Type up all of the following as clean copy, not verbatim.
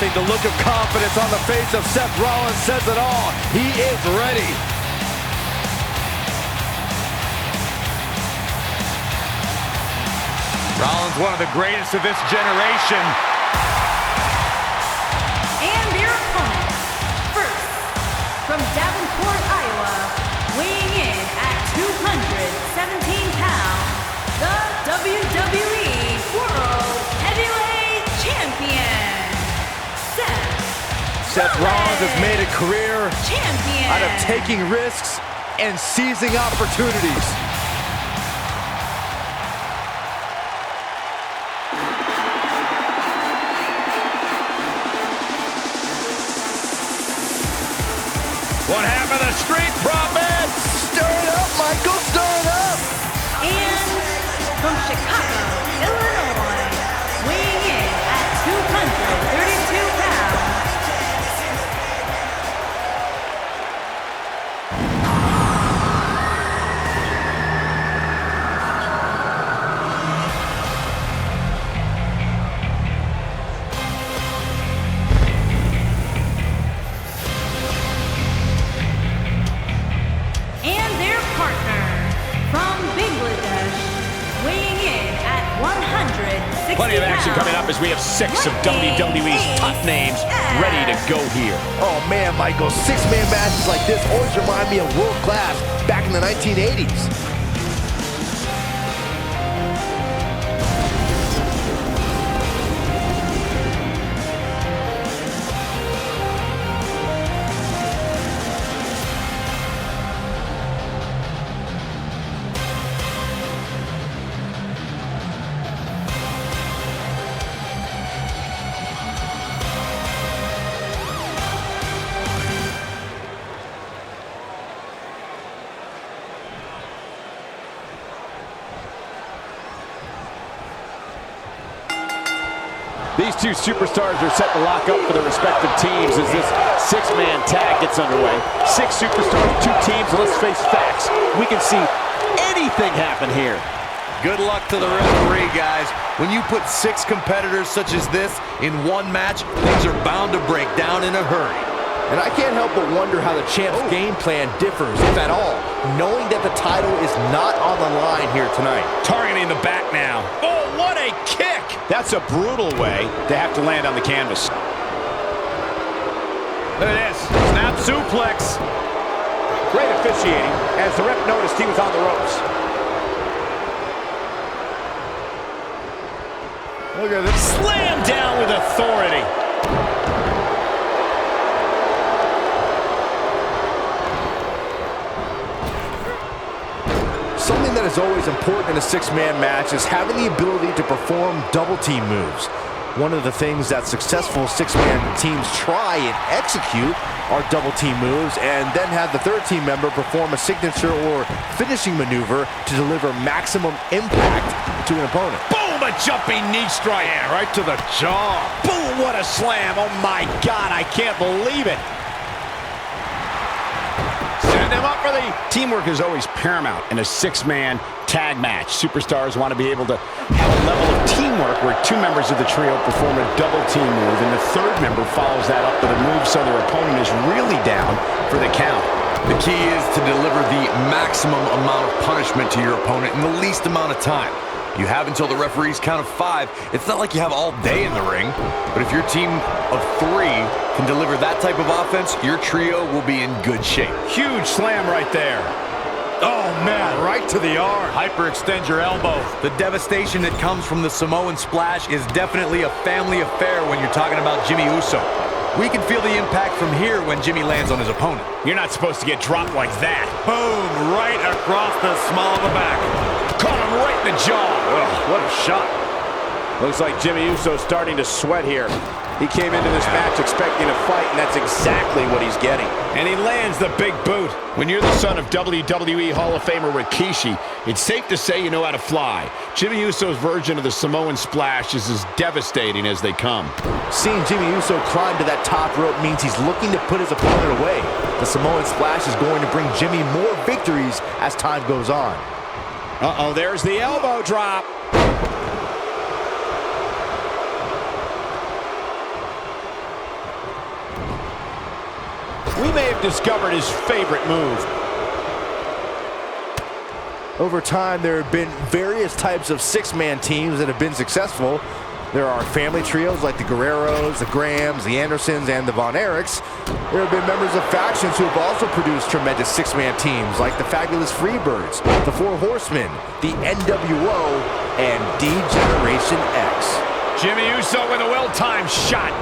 think the look of confidence on the face of Seth Rollins says it all. He is ready. Rollins, one of the greatest of this generation. And their opponent, first, from Davenport, Iowa, weighing in at 217 pounds, the WWE World Heavyweight Champion, Seth Rollins has made a career out of taking risks and seizing opportunities. One half of the Street Profits. Stir it up, Michael, stir it up. And from Chicago, Illinois, weighing in at 232 pounds, and their partner from Bangladesh, weighing in at 160 Plenty of action coming up as we have 6 of WWE's top names ready to go here. Oh man, Michael, 6-man matches like this always remind me of world class back in the 1980s. These two superstars are set to lock up for their respective teams as this 6-man tag gets underway. 6 superstars, 2 teams, and let's face facts. We can see anything happen here. Good luck to the referee, guys. When you put 6 competitors such as this in one match, things are bound to break down in a hurry. And I can't help but wonder how the champ's game plan differs, if at all, knowing that the title is not on the line here tonight. Targeting the back now. Oh, what a kick! That's a brutal way to have to land on the canvas. Look at this, snap suplex. Great officiating as the ref noticed he was on the ropes. Look at this. Slam down with authority. Something that is always important in a 6-man match is having the ability to perform double team moves. One of the things that successful 6-man teams try and execute are double team moves and then have the third team member perform a signature or finishing maneuver to deliver maximum impact to an opponent. Boom, a jumping knee strike. Yeah, right to the jaw. Boom, what a slam. Oh my God, I can't believe it. Send him up for the... Teamwork is always paramount in a 6-man tag match. Superstars want to be able to have a level of teamwork where 2 members of the trio perform a double team move and the third member follows that up with a move so their opponent is really down for the count. The key is to deliver the maximum amount of punishment to your opponent in the least amount of time. You have until the referee's count of 5. It's not like you have all day in the ring, but if your team of 3 can deliver that type of offense, your trio will be in good shape. Huge slam right there. Oh man, right to the arm. Hyperextend your elbow. The devastation that comes from the Samoan splash is definitely a family affair when you're talking about Jimmy Uso. We can feel the impact from here when Jimmy lands on his opponent. You're not supposed to get dropped like that. Boom, right across the small of the back. Caught him right in the jaw. Oh, what a shot. Looks like Jimmy Uso's starting to sweat here. He came into this match expecting a fight, and that's exactly what he's getting. And he lands the big boot. When you're the son of WWE Hall of Famer Rikishi, it's safe to say you know how to fly. Jimmy Uso's version of the Samoan splash is as devastating as they come. Seeing Jimmy Uso climb to that top rope means he's looking to put his opponent away. The Samoan splash is going to bring Jimmy more victories as time goes on. Uh-oh, there's the elbow drop. We may have discovered his favorite move. Over time, there have been various types of six-man teams that have been successful. There are family trios like the Guerreros, the Grahams, the Andersons, and the Von Erichs. There have been members of factions who have also produced tremendous six-man teams like the Fabulous Freebirds, the Four Horsemen, the NWO, and D-Generation X. Jimmy Uso with a well-timed shot.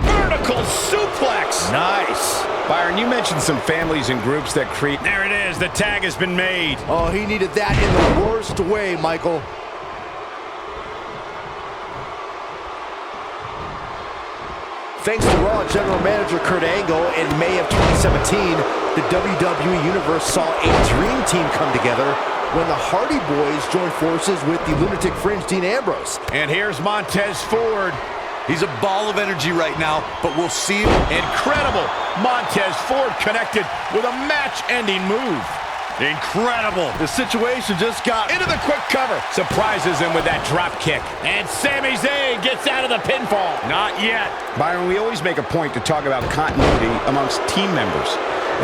Vertical suplex. Nice. Byron, you mentioned some families and groups that create... There it is. The tag has been made. Oh, he needed that in the worst way, Michael. Thanks to Raw General Manager Kurt Angle, in May of 2017, the WWE Universe saw a dream team come together when the Hardy Boys joined forces with the Lunatic Fringe Dean Ambrose. And here's Montez Ford. He's a ball of energy right now, but we'll see him. Incredible. Montez Ford connected with a match-ending move. Incredible. The situation just got into the quick cover. Surprises him with that drop kick. And Sami Zayn gets out of the pinfall. Not yet. Byron, we always make a point to talk about continuity amongst team members.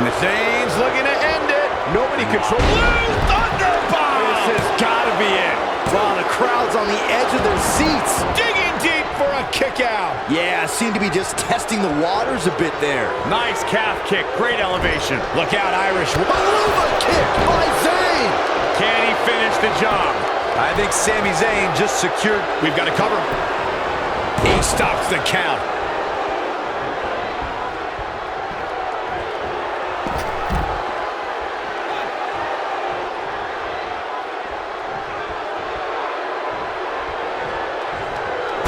And the Zayn's looking to end it. Nobody controls. Blue Thunderbomb! This has got to be it. Wow, the crowd's on the edge of their seats. Digging deep for a kick out. Yeah, seemed to be just testing the waters a bit there. Nice calf kick. Great elevation. Look out, Irish. Maluva kick by Zayn. Can he finish the job? I think Sami Zayn just secured. We've got to cover. He stops the count.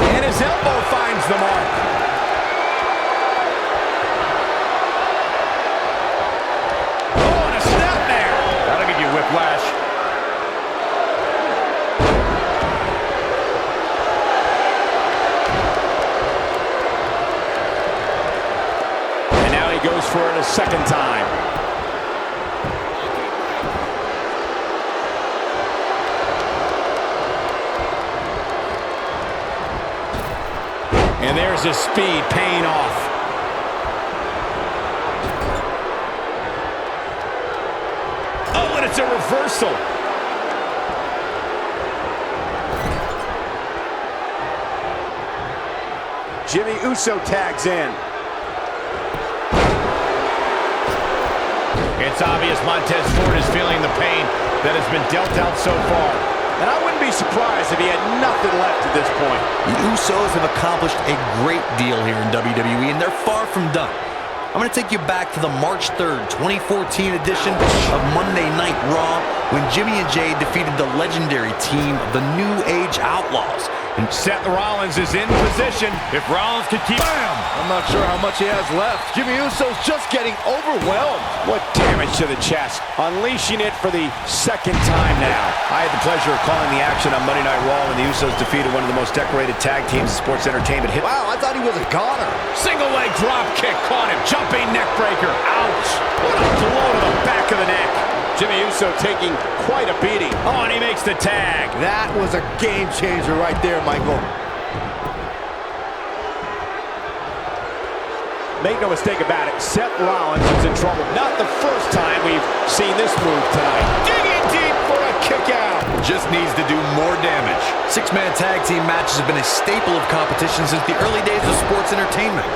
And his elbow finds the mark. Oh, and a snapmare. That'll give you whiplash. And now he goes for it a second time. And there's his speed paying off. Oh, and it's a reversal. Jimmy Uso tags in. It's obvious Montez Ford is feeling the pain that has been dealt out so far. And I wouldn't be surprised if he had nothing left at this point. The Usos have accomplished a great deal here in WWE, and they're far from done. I'm going to take you back to the March 3rd, 2014 edition of Monday Night Raw when Jimmy and Jay defeated the legendary team of the New Age Outlaws. And Seth Rollins is in position. If Rollins can keep... Bam! I'm not sure how much he has left. Jimmy Uso's just getting overwhelmed. What damage to the chest. Unleashing it for the second time now. I had the pleasure of calling the action on Monday Night Raw when the Usos defeated one of the most decorated tag teams in sports entertainment. Wow, I thought he was a goner. Single leg drop kick caught him. Jumping neck breaker. Ouch. What a blow to the back of the neck. Jimmy Uso taking quite a beating. Oh, and he makes the tag. That was a game changer right there, Michael. Make no mistake about it, Seth Rollins is in trouble. Not the first time we've seen this move tonight. Digging deep for a kick out. Just needs to do more damage. Six-man tag team matches have been a staple of competition since the early days of sports entertainment.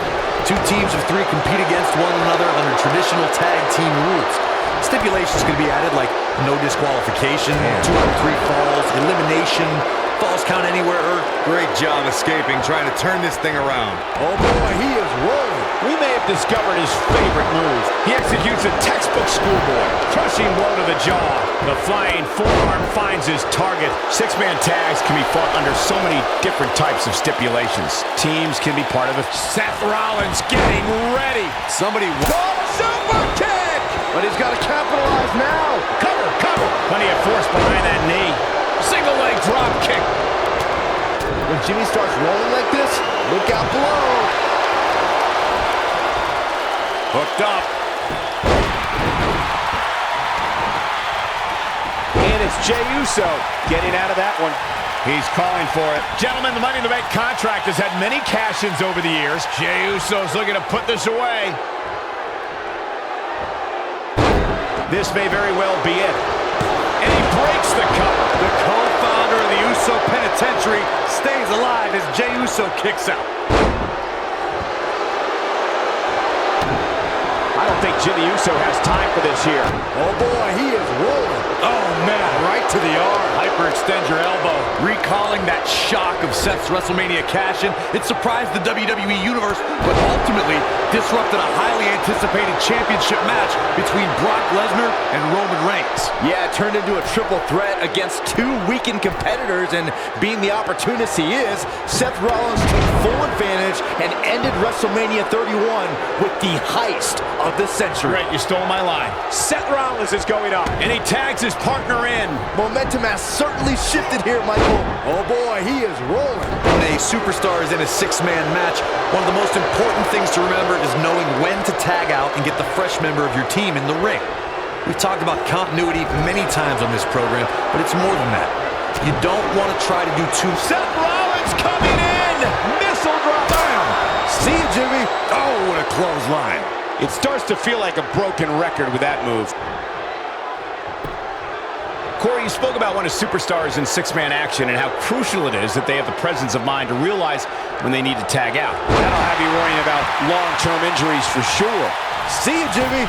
Two teams of three compete against one another under traditional tag team rules. Stipulations can be added like no disqualification, 2 out of 3 falls, elimination, falls count anywhere, or great job escaping, trying to turn this thing around. Oh boy, he is rolling. We may have discovered his favorite move. He executes a textbook schoolboy, crushing blow to the jaw. The flying forearm finds his target. Six-man tags can be fought under so many different types of stipulations. Teams can be part of it. Seth Rollins getting ready. Somebody... Super kick! But he's got to capitalize now. Cover, cover. Plenty of force behind that knee. Single leg drop kick. When Jimmy starts rolling like this, look out below. Hooked up. And it's Jey Uso getting out of that one. He's calling for it. Gentlemen, the Money in the Bank contract has had many cash-ins over the years. Jey Uso's looking to put this away. This may very well be it. And he breaks the cover. The co-founder of the Uso Penitentiary stays alive as Jey Uso kicks out. I don't think Jimmy Uso has time for this here. Oh boy, he is rolling. Oh man, Right to the arm. hyperextend your elbow. Recalling that shock of Seth's WrestleMania cash-in, it surprised the WWE Universe, but ultimately disrupted a highly anticipated championship match between Brock Lesnar and Roman Reigns. Yeah, it turned into a triple threat against two weakened competitors, and being the opportunist he is, Seth Rollins took full advantage and ended WrestleMania 31 with the heist of the century. Great, you stole my line. Seth Rollins is going up, and he tags his partner in. Momentum has certainly shifted here, Michael. Oh boy, he is rolling. When a superstar is in a six-man match, one of the most important things to remember is knowing when to tag out and get the fresh member of your team in the ring. We've talked about continuity many times on this program, but it's more than that. You don't want to try to do too... Seth Rollins coming in! Missile drop! Bam! See you, Jimmy. Oh, what a clothesline. It starts to feel like a broken record with that move. Corey, you spoke about when a superstar is in six-man action and how crucial it is that they have the presence of mind to realize when they need to tag out. That'll have you worrying about long-term injuries for sure. See you, Jimmy.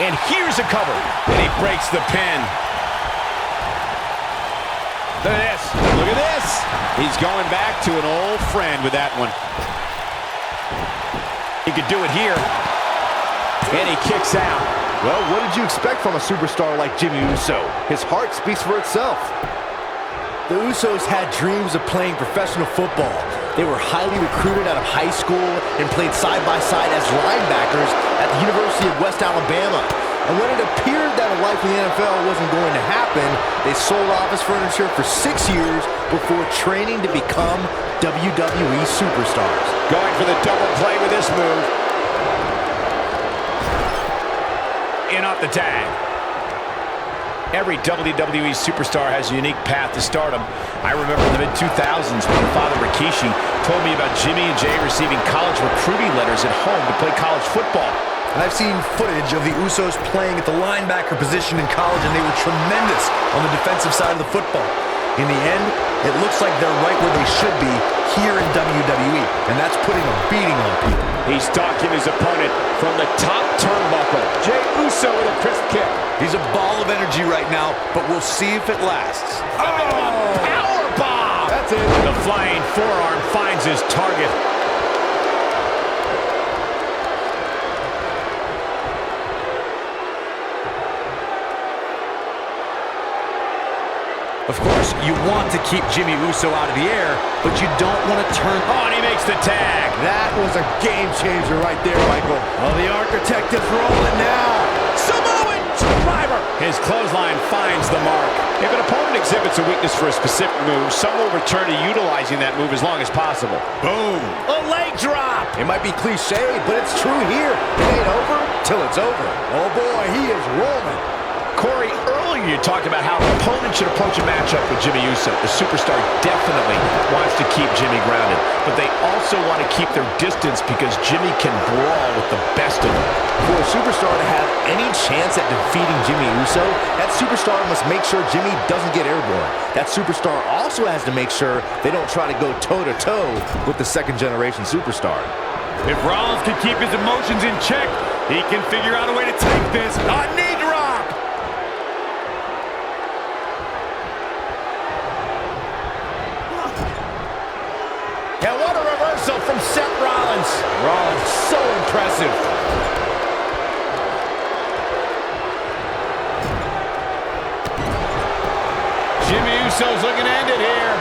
And here's a cover. And he breaks the pin. Look at this. Look at this. He's going back to an old friend with that one. He could do it here. And he kicks out. Well, what did you expect from a superstar like Jimmy Uso? His heart speaks for itself. The Usos had dreams of playing professional football. They were highly recruited out of high school and played side-by-side as linebackers at the University of West Alabama. And when it appeared that a life in the NFL wasn't going to happen, they sold office furniture for 6 years before training to become WWE superstars. Going for the double play with this move. In off the tag. Every WWE superstar has a unique path to stardom. I remember in the mid-2000s when Father Rikishi told me about Jimmy and Jey receiving college recruiting letters at home to play college football. And I've seen footage of the Usos playing at the linebacker position in college, and they were tremendous on the defensive side of the football. In the end, it looks like they're right where they should be here in WWE, and that's putting a beating on people. He's stalking his opponent from the top turnbuckle. Jey Uso with a crisp kick. He's a ball of energy right now, but we'll see if it lasts. Oh! Power bomb! That's it. The flying forearm finds his target. Of course, you want to keep Jimmy Uso out of the air, but you don't want to turn... Oh, and he makes the tag. That was a game changer right there, Michael. Oh, the architect is rolling now. Samoan driver. His clothesline finds the mark. If an opponent exhibits a weakness for a specific move, some will return to utilizing that move as long as possible. Boom! A leg drop. It might be cliche, but it's true here. It ain't over till it's over. Oh boy, he is rolling. Corey, earlier you talked about how an opponent should approach a matchup with Jimmy Uso. The superstar definitely wants to keep Jimmy grounded, but they also want to keep their distance because Jimmy can brawl with the best of them. For a superstar to have any chance at defeating Jimmy Uso, that superstar must make sure Jimmy doesn't get airborne. That superstar also has to make sure they don't try to go toe-to-toe with the second-generation superstar. If Rollins can keep his emotions in check, he can figure out a way to take this. A knee drop! And what a reversal from Seth Rollins. Rollins, so impressive. Jimmy Uso's looking to end it here.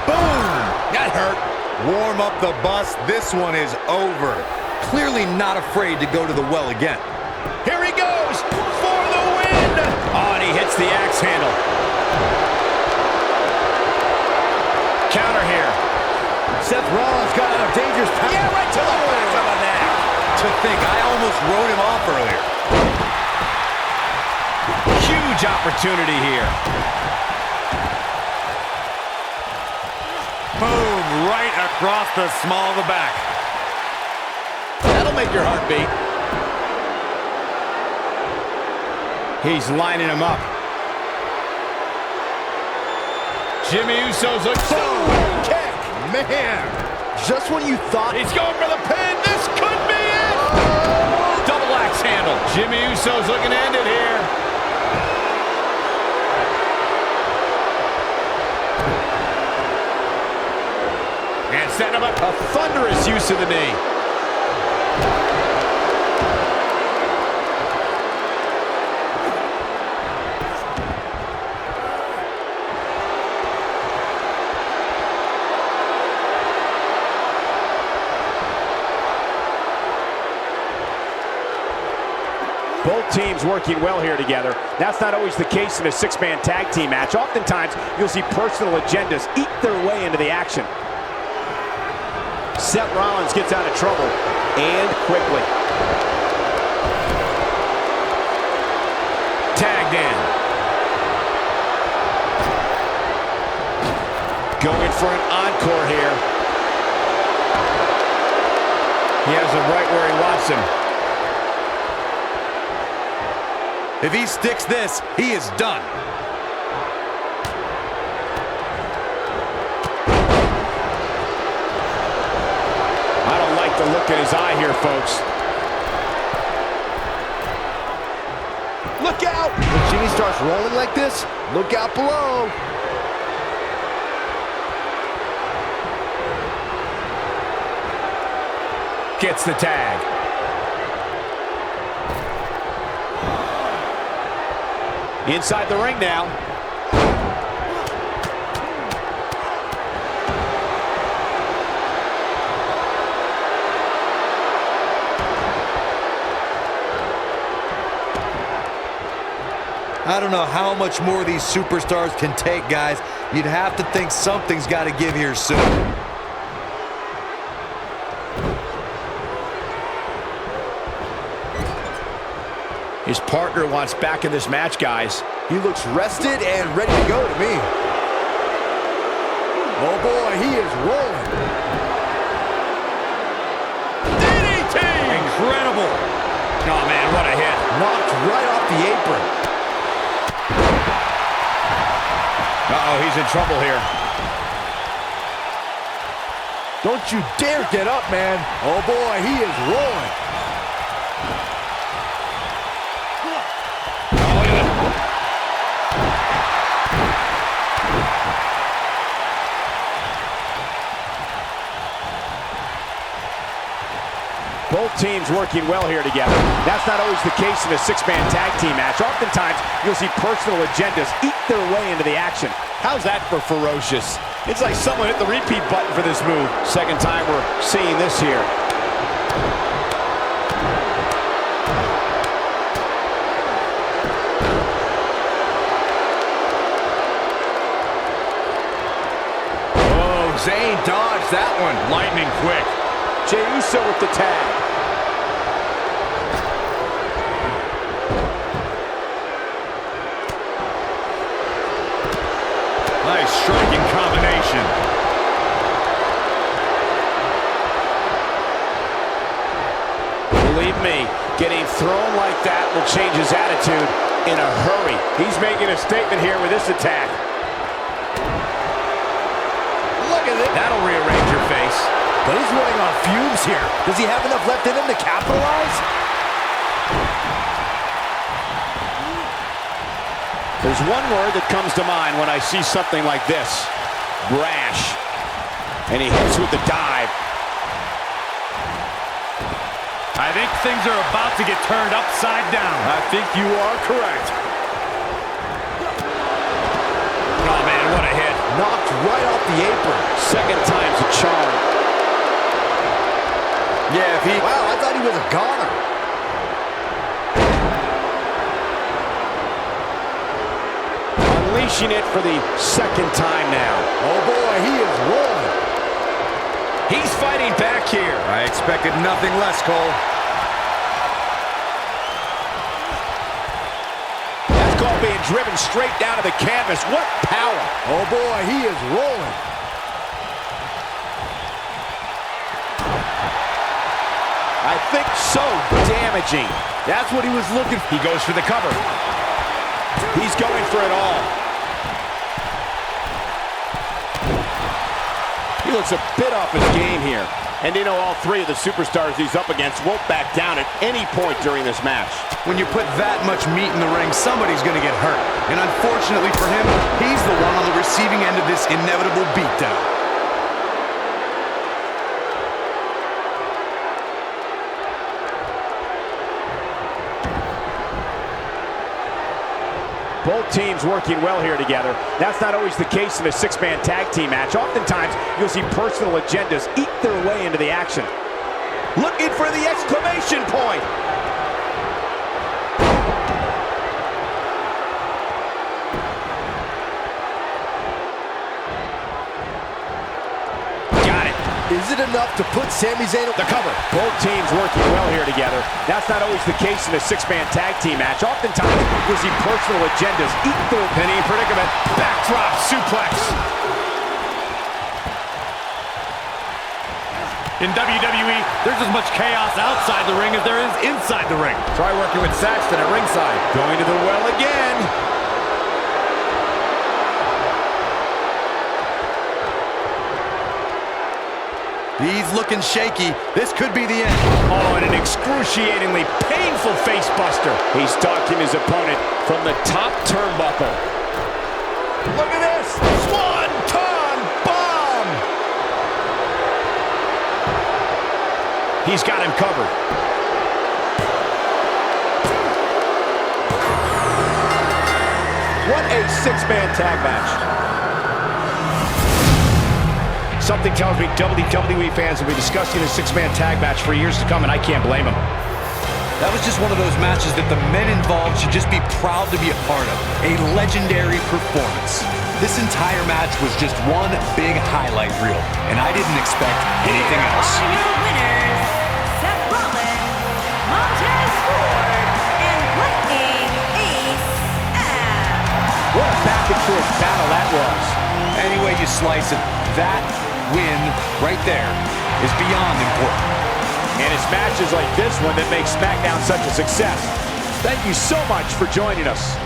Boom! That hurt. Warm up the bus. This one is over. Clearly not afraid to go to the well again. Here he goes for the win. Oh, and he hits the axe handle. Counter here. Seth Rollins got out of dangerous power. Yeah, right to the back of the neck. To think, I almost wrote him off earlier. Huge Huge opportunity here. Boom, right across the small of the back. That'll make your heart beat. He's lining him up. Jimmy Uso's a Kick! Man! Just when you thought... He's going for the pin. This could be it. Double axe handle. Jimmy Uso's looking to end it here. And setting him up. A thunderous use of the knee. Both teams working well here together. That's not always the case in a six-man tag team match. Oftentimes, you'll see personal agendas eat their way into the action. Seth Rollins gets out of trouble, and quickly. Tagged in. Going for an encore here. He has him right where he wants him. If he sticks this, he is done. I don't like the look in his eye here, folks. Look out! When Jimmy starts rolling like this, look out below. Gets the tag. Inside the ring now. I don't know how much more these superstars can take, guys. You'd have to think something's got to give here soon. His partner wants back in this match, guys. He looks rested and ready to go to me. Oh boy, he is rolling. DDT! Incredible. Oh man, what a hit. Knocked right off the apron. Uh-oh, he's in trouble here. Don't you dare get up, man. Oh boy, he is rolling. Both teams working well here together. That's not always the case in a six-man tag team match. Oftentimes, you'll see personal agendas eat their way into the action. How's that for ferocious? It's like someone hit the repeat button for this move. Second time we're seeing this here. Oh, Zayn dodged that one. Lightning quick. Jey Uso with the tag. Nice striking combination. Believe me, getting thrown like that will change his attitude in a hurry. He's making a statement here with this attack. Look at it. That'll rearrange your face. But he's running on fumes here. Does he have enough left in him to capitalize? There's one word that comes to mind when I see something like this. Brash. And he hits with the dive. I think things are about to get turned upside down. I think you are correct. Oh, man, what a hit. Knocked right off the apron. Second time's a charm. Yeah, if he... Wow, I thought he was a goner. Unleashing it for the second time now. Oh boy, he is rolling. He's fighting back here. I expected nothing less, Cole. That's called being driven straight down to the canvas. What power. Oh boy, he is rolling. I think so damaging. That's what he was looking for. He goes for the cover. He's going for it all. He looks a bit off his game here. And you know all three of the superstars he's up against won't back down at any point during this match. When you put that much meat in the ring, somebody's going to get hurt. And unfortunately for him, he's the one on the receiving end of this inevitable beatdown. Both teams working well here together. That's not always the case in a six-man tag team match. Oftentimes, you'll see personal agendas eat their way into the action. Looking for the exclamation point. Got it. Is it enough to put Sami Zayn on the cover? Both teams working well here together. That's not always the case in a six-man tag team match. Oftentimes, you'll see personal agendas eat their penny predicament. Backdrop suplex. In WWE, there's as much chaos outside the ring as there is inside the ring. Try working with Saxton at ringside. Going to the well again. He's looking shaky. This could be the end. Oh, and an excruciatingly painful face buster. He's stalking his opponent from the top turnbuckle. Look at this. Swanton bomb. He's got him covered. What a six-man tag match. Something tells me WWE fans will be discussing a six-man tag match for years to come, and I can't blame them. That was just one of those matches that the men involved should just be proud to be a part of. A legendary performance. This entire match was just one big highlight reel, and I didn't expect anything else. Here are your winners, Seth Rollins, Montez, and Lightning Asef. What a back-and-forth battle that was. Any way you slice it, that win right there is beyond important. And it's matches like this one that make SmackDown such a success. Thank you so much for joining us.